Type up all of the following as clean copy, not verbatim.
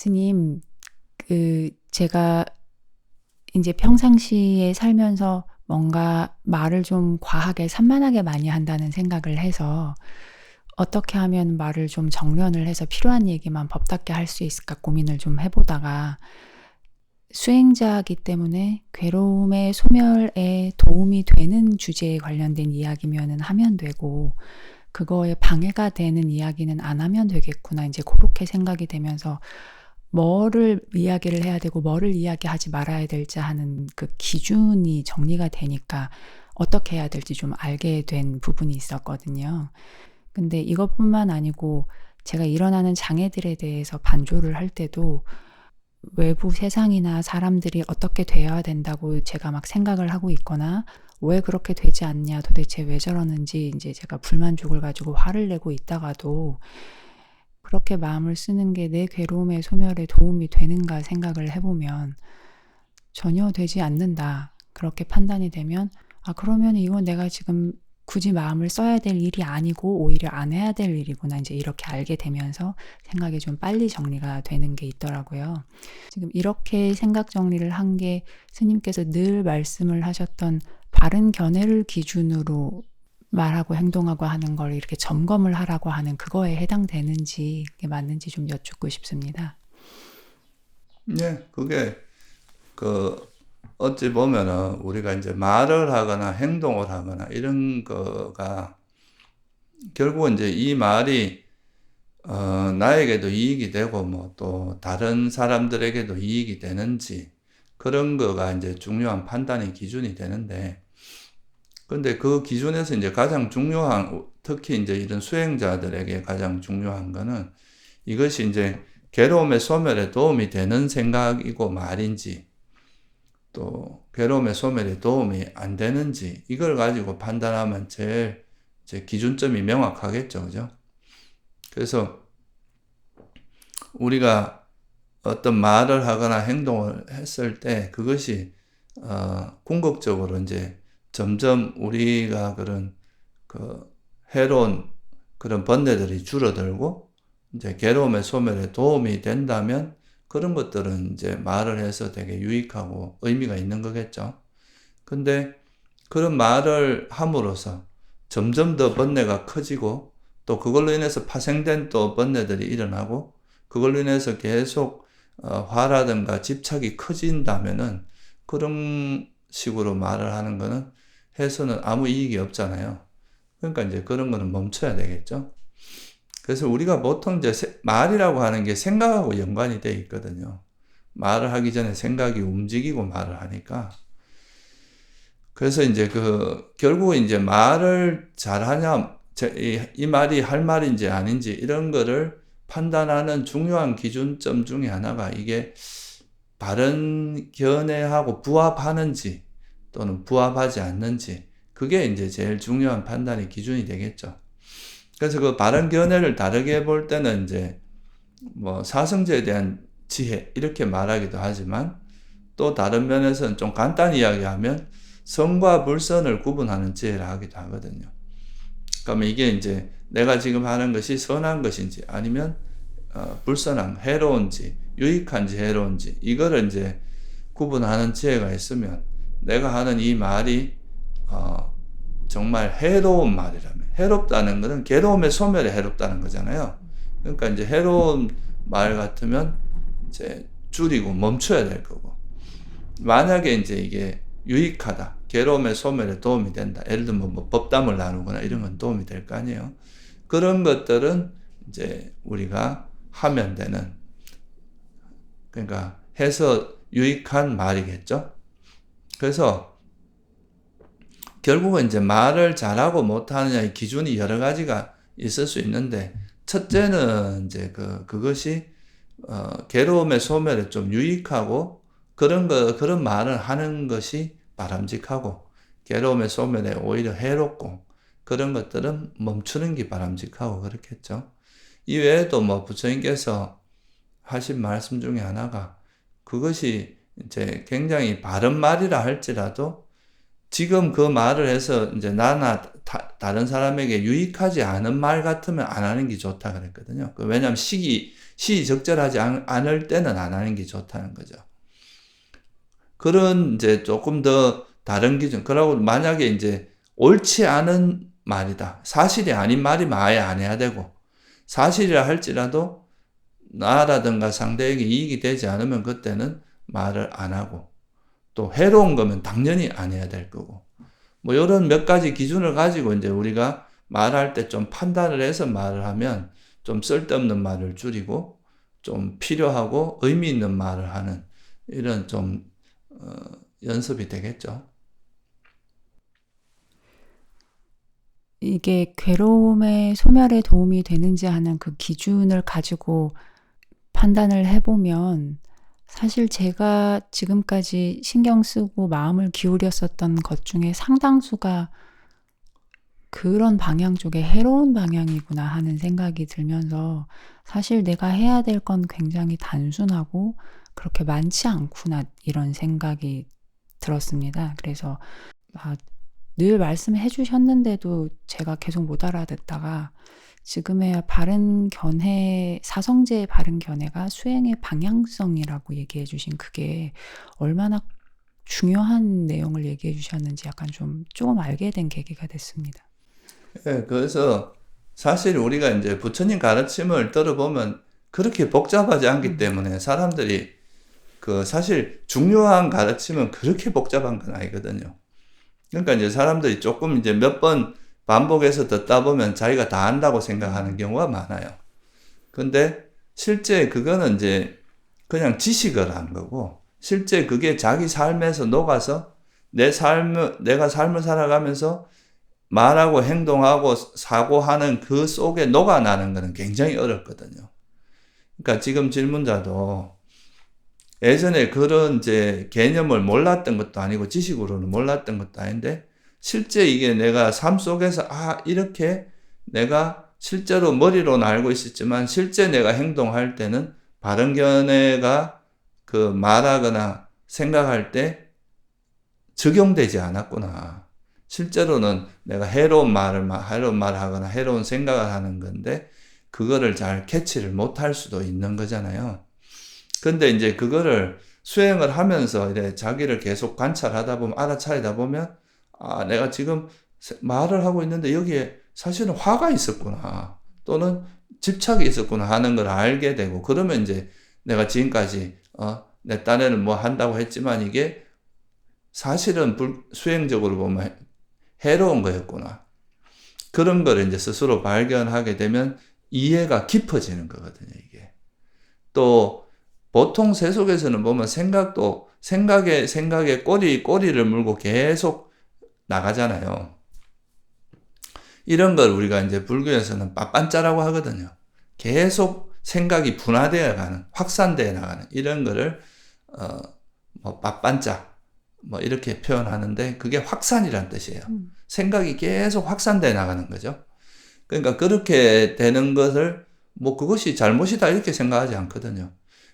스님, 제가 이제 평상시에 살면서 뭔가 말을 좀 과하게 산만하게 많이 한다는 생각을 해서 어떻게 하면 말을 좀 정련을 해서 필요한 얘기만 법답게 할 수 있을까 고민을 좀 해보다가 수행자이기 때문에 괴로움의 소멸에 도움이 되는 주제에 관련된 이야기면은 하면 되고 그거에 방해가 되는 이야기는 안 하면 되겠구나. 이제 그렇게 생각이 되면서 뭐를 이야기를 해야 되고 뭐를 이야기하지 말아야 될지 하는 그 기준이 정리가 되니까 어떻게 해야 될지 좀 알게 된 부분이 있었거든요. 근데 이것뿐만 아니고 제가 일어나는 장애들에 대해서 반조를 할 때도 외부 세상이나 사람들이 어떻게 되어야 된다고 제가 막 생각을 하고 있거나 왜 그렇게 되지 않냐, 도대체 왜 저러는지 이제 제가 불만족을 가지고 화를 내고 있다가도 그렇게 마음을 쓰는 게 내 괴로움의 소멸에 도움이 되는가 생각을 해보면 전혀 되지 않는다. 그렇게 판단이 되면 그러면 이건 내가 지금 굳이 마음을 써야 될 일이 아니고 오히려 안 해야 될 일이구나. 이제 이렇게 알게 되면서 생각이 좀 빨리 정리가 되는 게 있더라고요. 지금 이렇게 생각 정리를 한 게 스님께서 늘 말씀을 하셨던 바른 견해를 기준으로 말하고 행동하고 하는 걸 이렇게 점검을 하라고 하는 그거에 해당되는지 그게 맞는지 좀 여쭙고 싶습니다. 네, 그게 어찌 보면은 우리가 이제 말을 하거나 행동을 하거나 이런 거가 결국은 이제 이 말이 나에게도 이익이 되고 뭐 또 다른 사람들에게도 이익이 되는지 그런 거가 이제 중요한 판단의 기준이 되는데, 근데 그 기준에서 이제 가장 중요한, 특히 이제 이런 수행자들에게 가장 중요한 거는 이것이 이제 괴로움의 소멸에 도움이 되는 생각이고 말인지 또 괴로움의 소멸에 도움이 안 되는지 이걸 가지고 판단하면 제일 이제 기준점이 명확하겠죠, 그죠? 그래서 우리가 어떤 말을 하거나 행동을 했을 때 그것이 궁극적으로 이제 점점 우리가 그런 해로운 그런 번뇌들이 줄어들고 이제 괴로움의 소멸에 도움이 된다면 그런 것들은 이제 말을 해서 되게 유익하고 의미가 있는 거겠죠. 근데 그런 말을 함으로써 점점 더 번뇌가 커지고 또 그걸로 인해서 파생된 또 번뇌들이 일어나고 그걸로 인해서 계속 화라든가 집착이 커진다면은 그런 식으로 말을 하는 거는 해서는 아무 이익이 없잖아요. 그러니까 이제 그런 거는 멈춰야 되겠죠. 그래서 우리가 보통 이제 말이라고 하는 게 생각하고 연관이 돼 있거든요. 말을 하기 전에 생각이 움직이고 말을 하니까. 그래서 이제 결국 이제 말을 잘하냐, 이 말이 할 말인지 아닌지 이런 거를 판단하는 중요한 기준점 중에 하나가 이게 바른 견해하고 부합하는지 또는 부합하지 않는지 그게 이제 제일 중요한 판단의 기준이 되겠죠. 그래서 그 바른 견해를 다르게 볼 때는 이제 뭐 사성제에 대한 지혜 이렇게 말하기도 하지만 또 다른 면에서는 좀 간단히 이야기하면 선과 불선을 구분하는 지혜를 하기도 하거든요. 그러면 이게 이제 내가 지금 하는 것이 선한 것인지 아니면 불선한, 해로운지, 유익한지 해로운지 이거를 이제 구분하는 지혜가 있으면 내가 하는 이 말이 정말 해로운 말이라면, 해롭다는 것은 괴로움의 소멸에 해롭다는 거잖아요. 그러니까 이제 해로운 말 같으면 이제 줄이고 멈춰야 될 거고, 만약에 이제 이게 유익하다, 괴로움의 소멸에 도움이 된다, 예를 들면 뭐 법담을 나누거나 이런 건 도움이 될 거 아니에요. 그런 것들은 이제 우리가 하면 되는, 그러니까 해서 유익한 말이겠죠. 그래서 결국은 이제 말을 잘하고 못하느냐의 기준이 여러 가지가 있을 수 있는데, 첫째는 이제 그것이 괴로움의 소멸에 좀 유익하고 그런 말을 하는 것이 바람직하고, 괴로움의 소멸에 오히려 해롭고 그런 것들은 멈추는 게 바람직하고 그렇겠죠. 이 외에도 뭐 부처님께서 하신 말씀 중에 하나가 그것이 이제 굉장히 바른 말이라 할지라도 지금 그 말을 해서 이제 나나 다른 사람에게 유익하지 않은 말 같으면 안 하는 게 좋다 그랬거든요. 왜냐하면 시의적절하지 않을 때는 안 하는 게 좋다는 거죠. 그런 이제 조금 더 다른 기준. 그러고 만약에 이제 옳지 않은 말이다. 사실이 아닌 말이면 아예 안 해야 되고, 사실이라 할지라도 나라든가 상대에게 이익이 되지 않으면 그때는 말을 안 하고, 또 해로운 거면 당연히 안 해야 될 거고, 뭐 이런 몇 가지 기준을 가지고 이제 우리가 말할 때 좀 판단을 해서 말을 하면 좀 쓸데없는 말을 줄이고 좀 필요하고 의미 있는 말을 하는 이런 좀 연습이 되겠죠. 이게 괴로움의 소멸에 도움이 되는지 하는 그 기준을 가지고 판단을 해보면 사실 제가 지금까지 신경 쓰고 마음을 기울였었던 것 중에 상당수가 그런 방향 쪽에 해로운 방향이구나 하는 생각이 들면서 사실 내가 해야 될 건 굉장히 단순하고 그렇게 많지 않구나 이런 생각이 들었습니다. 그래서 늘 말씀해 주셨는데도 제가 계속 못 알아듣다가 지금의 바른 견해, 사성제의 바른 견해가 수행의 방향성이라고 얘기해 주신 그게 얼마나 중요한 내용을 얘기해 주셨는지 약간 조금 알게 된 계기가 됐습니다. 예, 그래서 사실 우리가 이제 부처님 가르침을 들어보면 그렇게 복잡하지 않기 때문에 사람들이 사실 중요한 가르침은 그렇게 복잡한 건 아니거든요. 그러니까 이제 사람들이 조금 이제 몇 번 반복해서 듣다 보면 자기가 다 안다고 생각하는 경우가 많아요. 근데 실제 그거는 이제 그냥 지식을 한 거고, 실제 그게 자기 삶에서 녹아서 내가 삶을 살아가면서 말하고 행동하고 사고하는 그 속에 녹아나는 거는 굉장히 어렵거든요. 그러니까 지금 질문자도 예전에 그런 이제 개념을 몰랐던 것도 아니고 지식으로는 몰랐던 것도 아닌데 실제 이게 내가 삶 속에서 이렇게 내가 실제로 머리로는 알고 있었지만 실제 내가 행동할 때는 바른 견해가 말하거나 생각할 때 적용되지 않았구나. 실제로는 내가 해로운 말을 하거나 해로운 생각을 하는 건데 그거를 잘 캐치를 못할 수도 있는 거잖아요. 근데 이제 그거를 수행을 하면서 이제 자기를 계속 관찰하다 보면 알아차리다 보면 내가 지금 말을 하고 있는데 여기에 사실은 화가 있었구나. 또는 집착이 있었구나 하는 걸 알게 되고 그러면 이제 내가 지금까지 내 딴에는 뭐 한다고 했지만 이게 사실은 수행적으로 보면 해로운 거였구나. 그런 걸 이제 스스로 발견하게 되면 이해가 깊어지는 거거든요, 이게. 또 보통 세속에서는 보면 생각에 꼬리를 물고 계속 나가잖아요. 이런 걸 우리가 이제 불교에서는 빠빤짜라고 하거든요. 계속 생각이 분화되어 가는, 확산되어 나가는 이런 거를 빠빤짜 이렇게 표현하는데 그게 확산이란 뜻이에요. 생각이 계속 확산되어 나가는 거죠. 그러니까 그렇게 되는 것을 그것이 잘못이다 이렇게 생각하지 않거든요.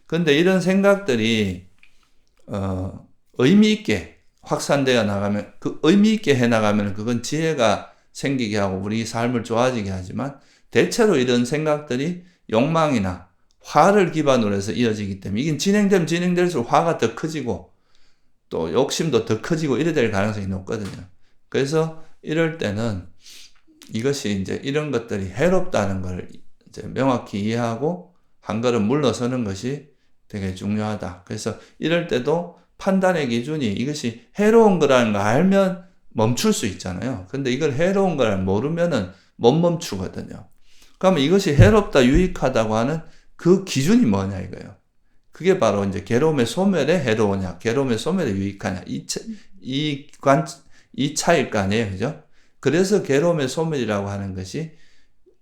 근데 이런 생각들이 의미 있게 확산되어 나가면 의미 있게 해 나가면 그건 지혜가 생기게 하고 우리 삶을 좋아지게 하지만 대체로 이런 생각들이 욕망이나 화를 기반으로 해서 이어지기 때문에 이게 진행되면 진행될수록 화가 더 커지고 또 욕심도 더 커지고 이래 될 가능성이 높거든요. 그래서 이럴 때는 이것이 이제 이런 것들이 해롭다는 걸 이제 명확히 이해하고 한 걸음 물러서는 것이 되게 중요하다. 그래서 이럴 때도 판단의 기준이 이것이 해로운 거라는 걸 알면 멈출 수 있잖아요. 근데 이걸 해로운 걸 모르면은 못 멈추거든요. 그러면 이것이 해롭다, 유익하다고 하는 그 기준이 뭐냐 이거예요. 그게 바로 이제 괴로움의 소멸에 해로우냐, 괴로움의 소멸에 유익하냐, 이 차이일 거 아니에요. 그죠? 그래서 괴로움의 소멸이라고 하는 것이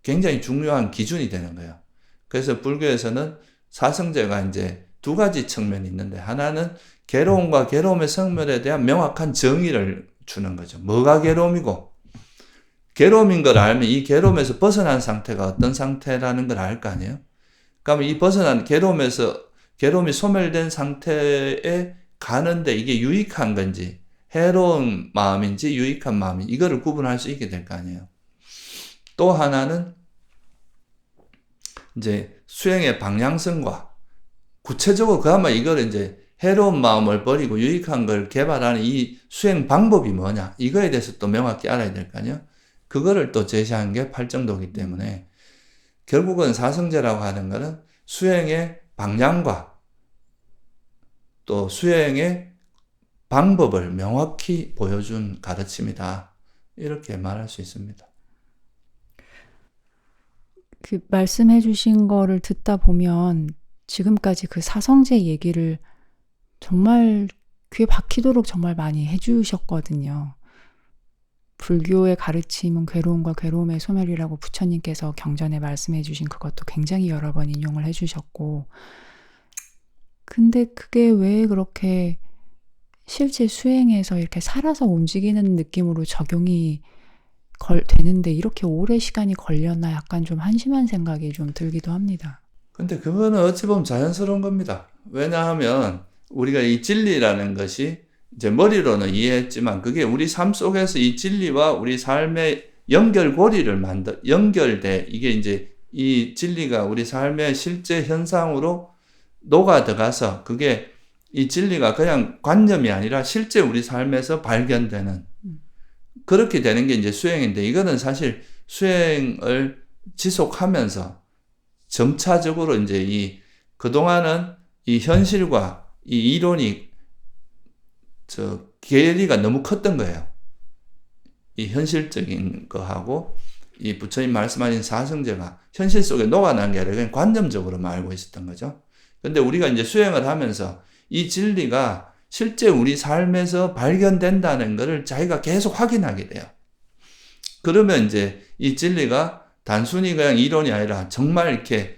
굉장히 중요한 기준이 되는 거예요. 그래서 불교에서는 사성제가 이제 두 가지 측면이 있는데 하나는 괴로움과 괴로움의 성멸에 대한 명확한 정의를 주는 거죠. 뭐가 괴로움이고 괴로움인 걸 알면 이 괴로움에서 벗어난 상태가 어떤 상태라는 걸 알 거 아니에요. 그러면 이 벗어난 괴로움이 소멸된 상태에 가는데 이게 유익한 건지 해로운 마음인지 유익한 마음인지 이거를 구분할 수 있게 될 거 아니에요. 또 하나는 이제 수행의 방향성과 구체적으로 그야말로 이걸 이제 해로운 마음을 버리고 유익한 걸 개발하는 이 수행 방법이 뭐냐, 이거에 대해서 또 명확히 알아야 될 거 아니에요. 그거를 또 제시한 게 팔정도이기 때문에 결국은 사성제라고 하는 것은 수행의 방향과 또 수행의 방법을 명확히 보여준 가르침이다, 이렇게 말할 수 있습니다. 그 말씀해 주신 거를 듣다 보면 지금까지 그 사성제 얘기를 정말 귀에 박히도록 정말 많이 해주셨거든요. 불교의 가르침은 괴로움과 괴로움의 소멸이라고 부처님께서 경전에 말씀해 주신 그것도 굉장히 여러 번 인용을 해주셨고, 근데 그게 왜 그렇게 실제 수행에서 이렇게 살아서 움직이는 느낌으로 적용이 되는데 이렇게 오래 시간이 걸렸나, 약간 좀 한심한 생각이 좀 들기도 합니다. 근데 그거는 어찌 보면 자연스러운 겁니다. 왜냐하면 우리가 이 진리라는 것이 이제 머리로는 이해했지만 그게 우리 삶 속에서 이 진리와 우리 삶의 연결고리를 연결돼, 이게 이제 이 진리가 우리 삶의 실제 현상으로 녹아 들어가서 그게 이 진리가 그냥 관념이 아니라 실제 우리 삶에서 발견되는, 그렇게 되는 게 이제 수행인데, 이거는 사실 수행을 지속하면서 점차적으로 이제 그동안은 이 현실과 이 이론이 괴리가 너무 컸던 거예요. 이 현실적인 거하고 이 부처님 말씀하신 사성제가 현실 속에 녹아난 게 아니라 그냥 관념적으로만 알고 있었던 거죠. 근데 우리가 이제 수행을 하면서 이 진리가 실제 우리 삶에서 발견된다는 것을 자기가 계속 확인하게 돼요. 그러면 이제 이 진리가 단순히 그냥 이론이 아니라 정말 이렇게,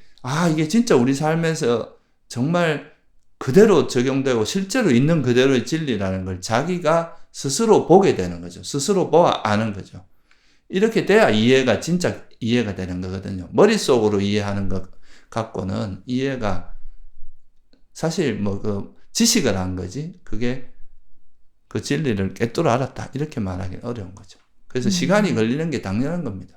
이게 진짜 우리 삶에서 정말 그대로 적용되고 실제로 있는 그대로의 진리라는 걸 자기가 스스로 보게 되는 거죠. 스스로 보아 아는 거죠. 이렇게 돼야 이해가 진짜 이해가 되는 거거든요. 머릿속으로 이해하는 것 갖고는 이해가 사실 지식을 한 거지, 그게 그 진리를 꿰뚫어 알았다, 이렇게 말하기 어려운 거죠. 그래서 시간이 걸리는 게 당연한 겁니다.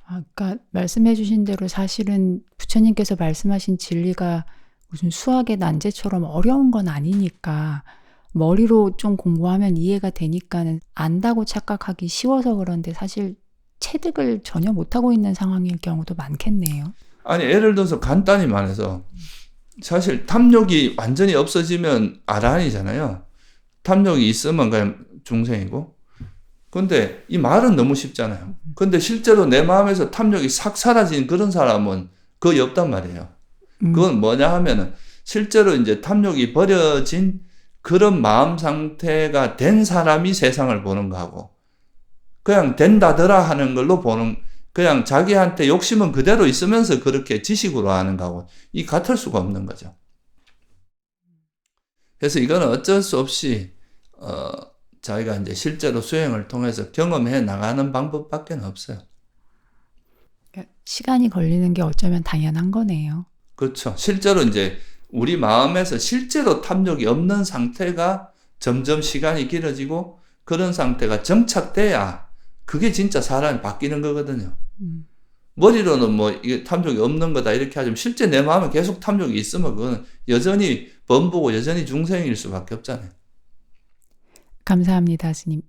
아까 말씀해 주신 대로 사실은 부처님께서 말씀하신 진리가 무슨 수학의 난제처럼 어려운 건 아니니까 머리로 좀 공부하면 이해가 되니까는 안다고 착각하기 쉬워서 그런데 사실 체득을 전혀 못하고 있는 상황일 경우도 많겠네요. 아니, 예를 들어서 간단히 말해서 사실 탐욕이 완전히 없어지면 아라한이잖아요. 탐욕이 있으면 그냥 중생이고. 근데 이 말은 너무 쉽잖아요. 근데 실제로 내 마음에서 탐욕이 싹 사라진 그런 사람은 거의 없단 말이에요. 그건 뭐냐 하면은 실제로 이제 탐욕이 버려진 그런 마음 상태가 된 사람이 세상을 보는 거하고, 그냥 된다더라 하는 걸로 보는, 그냥 자기한테 욕심은 그대로 있으면서 그렇게 지식으로 하는 거하고 이 같을 수가 없는 거죠. 그래서 이거는 어쩔 수 없이 자기가 이제 실제로 수행을 통해서 경험해 나가는 방법밖에 없어요. 그러니까 시간이 걸리는 게 어쩌면 당연한 거네요. 그렇죠. 실제로 이제 우리 마음에서 실제로 탐욕이 없는 상태가 점점 시간이 길어지고 그런 상태가 정착돼야 그게 진짜 사람이 바뀌는 거거든요. 머리로는 이게 탐욕이 없는 거다 이렇게 하지만 실제 내 마음에 계속 탐욕이 있으면 그거는 여전히 범보고 여전히 중생일 수밖에 없잖아요. 감사합니다, 스님.